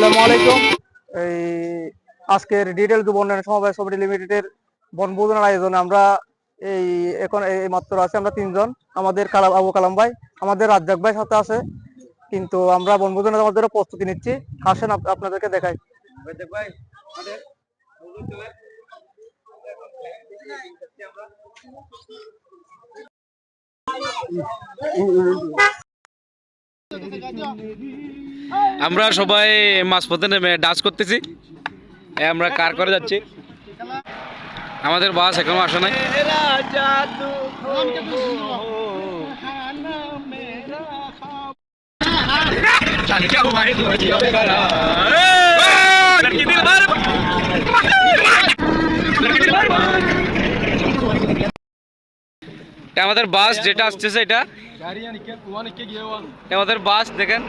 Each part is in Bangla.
আসসালামু আলাইকুম। এই আজকের ডিটেল বন্যা সমবায় সমিতি লিমিটেডের বনভোজনের আয়োজনে আমরা এই এখন এই মাত্র আছে আমরা তিনজন। আমাদের আবু কালাম ভাই, আমাদের রাজ্জাক ভাই সাথে আছে, কিন্তু আমরা বনভোজনের আমাদের প্রস্তুতি নিচ্ছি। আসেন আপনাদেরকে দেখাই। রাজ্জাক ভাই, আমাদের আমরা সবাই মাঝপথে নেমে ডান্স করতেছি। আমরা কার করে যাচ্ছি, আমাদের বাস এখনো আসে নাই। আমাদের বাস যেটা আসতেছে এটা আমাদের বাস দেখেন।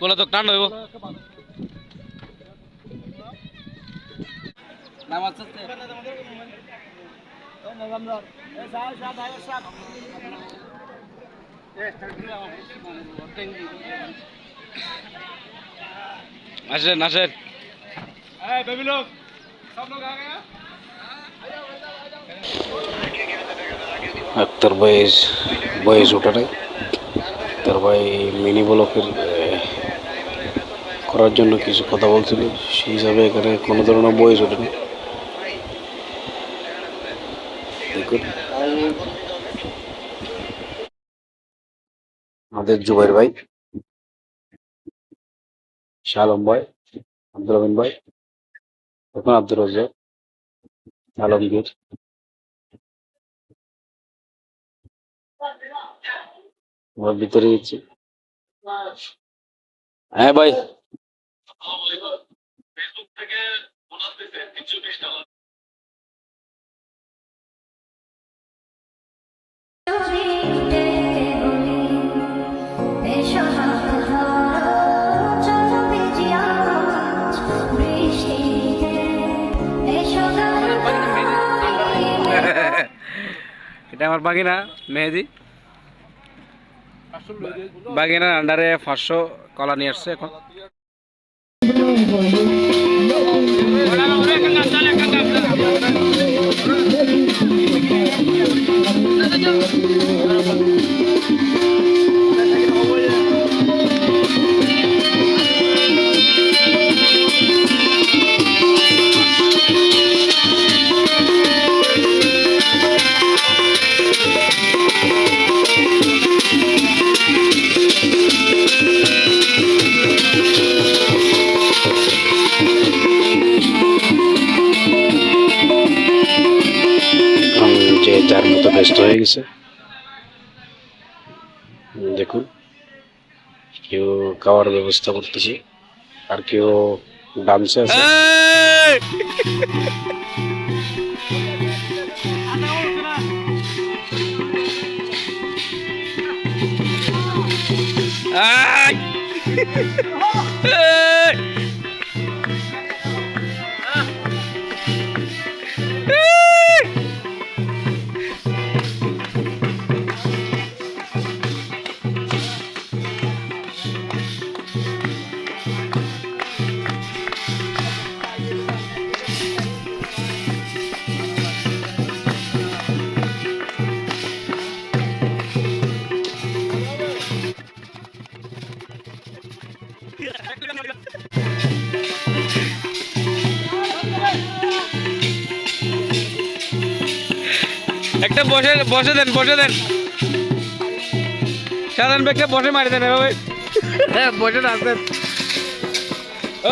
কোলা তো টান হইব। আসেন আসেন। আক্তার বয়স ওঠা নাই। তার ভাই মিনি ব্লকের করার জন্য কিছু কথা বলছিল, সেই হিসাবে এখানে কোনো ধরনের বয়স ওঠেনি। দেখুন আমাদের জুবাইর ভাই, শালম ভাই, আব্দুল রহমান ভাই, এখন আব্দুল রাজ্জাক, আলমগীর, আমরা ভিতরে গেছি। হ্যাঁ ভাই, এটা আমার বাগিনা মেহেদি। বাগিনার আন্ডারে 500 কলা নিয়ে আসছে এখন। যে যার মতো ব্যস্ত হয়ে গেছে। দেখুন, কেউ খাওয়ার ব্যবস্থা করতেছে, আর কেউ ডান্সে আছে। একটা বসে দেন সাধারণ ব্যাগটা বসে মারি দেন এভাবে। হ্যাঁ বসে আসবেন।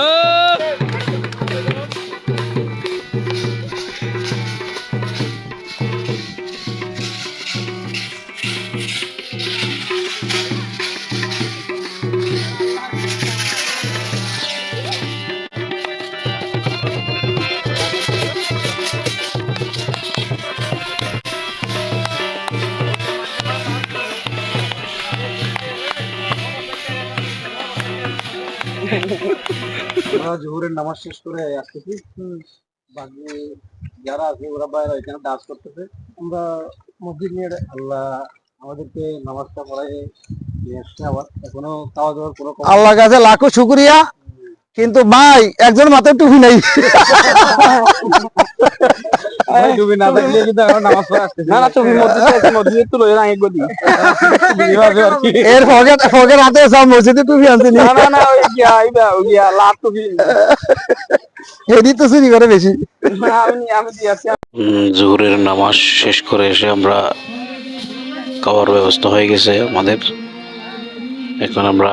ও আমরা জোহরের নামাজ শেষ করে আসতেছি, বাকি যারা আছে ওরা বাইরে এখানে ডান্স করতেছে। আমরা মসজিদ নিয়ে আল্লাহ আমাদেরকে নামাজটা পড়াই নিয়ে আসছে, আবার এখনো খাওয়া দাওয়ার কোনো আল্লাহর কাছে লাখো শুকরিয়া, কিন্তু ভাই একজন মাথায় টুপি নাই। টুপি না থাকলে কিন্তু এখন নামাজ পড়া আসতেছি না, টুপি মসজিদে তো লয়ে আগে গদি এর ফকের হাতে সব মসজিদে টুপি আনছি নি। না ওই গিয়া আইবা ওই গিয়া লাভ টুপি এদি তো চুরি করে বেশি। আমি দিয়েছি। জোহরের নামাজ শেষ করে এসে আমরা খাওয়ার ব্যবস্থা হয়ে গেছে আমাদের। এখন আমরা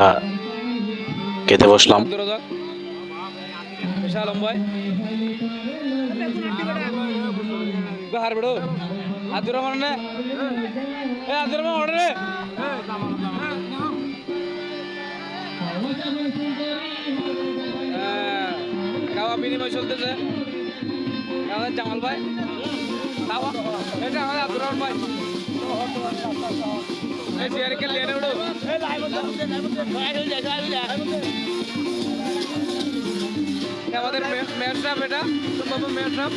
খেতে বসলাম। বিশাল লম্বায় বাহার বেড়ো আদুর মানে এ আদুর মা অর্ডারে খাওয়া বিনিময় চলতেছে আমাদের জামাল ভাই খাওয়া এটা আমাদের আদুর ভাই এই চেয়ারে কে লিয়ে নেবো আমাদের মেয়র সাহেব এটা বাবু মেয়র সাহেব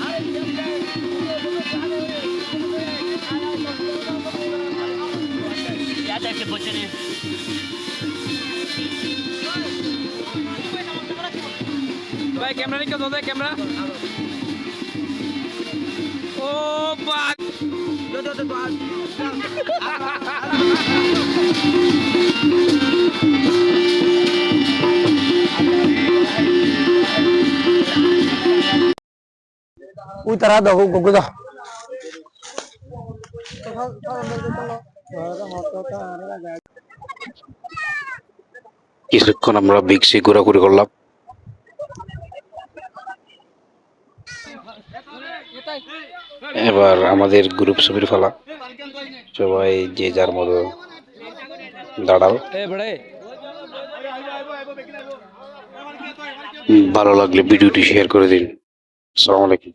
ভাই ক্যামেরা নিকে দো দে ক্যামেরা ও বাদ ওই তারা দাও গুগু দাও। কিছুক্ষণ আমরা বিক্সি ঘোরাঘুরি করলাম। এবার আমাদের গ্রুপ ছবির ফেলা, সবাই যে যার মতো দাঁড়াও। এ বড়ে ভালো লাগলে ভিডিওটি শেয়ার করে দিন। আসসালামু আলাইকুম।